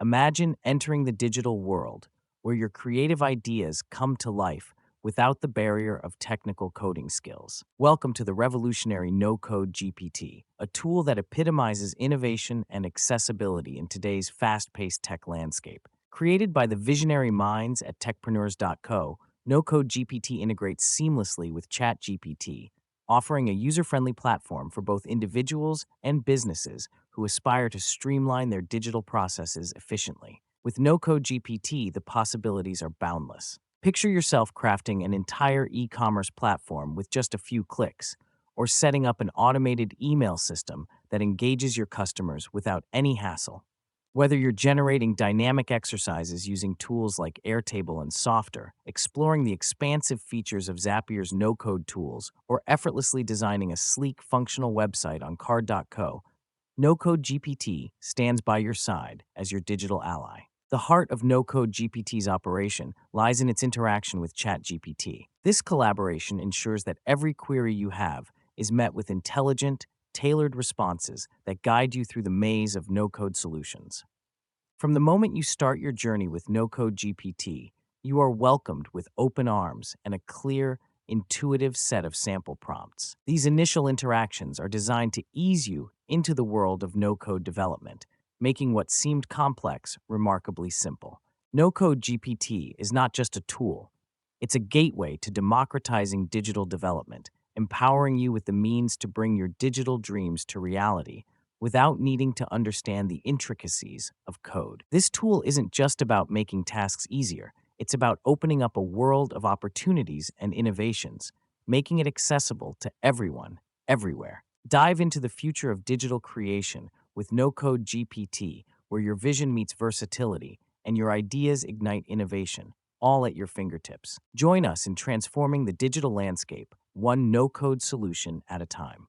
Imagine entering the digital world where your creative ideas come to life without the barrier of technical coding skills. Welcome to the revolutionary No-Code GPT, a tool that epitomizes innovation and accessibility in today's fast-paced tech landscape. Created by the visionary minds at techpreneurs.co, No-Code GPT integrates seamlessly with ChatGPT, offering a user-friendly platform for both individuals and businesses who aspire to streamline their digital processes efficiently. With No-Code GPT, the possibilities are boundless. Picture yourself crafting an entire e-commerce platform with just a few clicks, or setting up an automated email system that engages your customers without any hassle. Whether you're generating dynamic exercises using tools like Airtable and Softer, exploring the expansive features of Zapier's no-code tools, or effortlessly designing a sleek, functional website on card.co, No-Code GPT stands by your side as your digital ally. The heart of No-Code GPT's operation lies in its interaction with ChatGPT. This collaboration ensures that every query you have is met with intelligent, tailored responses that guide you through the maze of no-code solutions. From the moment you start your journey with No-Code GPT, you are welcomed with open arms and a clear, intuitive set of sample prompts. These initial interactions are designed to ease you into the world of no-code development, making what seemed complex remarkably simple. No-Code GPT is not just a tool, it's a gateway to democratizing digital development, empowering you with the means to bring your digital dreams to reality without needing to understand the intricacies of code. This tool isn't just about making tasks easier, it's about opening up a world of opportunities and innovations, making it accessible to everyone, everywhere. Dive into the future of digital creation with No-Code GPT, where your vision meets versatility and your ideas ignite innovation, all at your fingertips. Join us in transforming the digital landscape, one no-code solution at a time.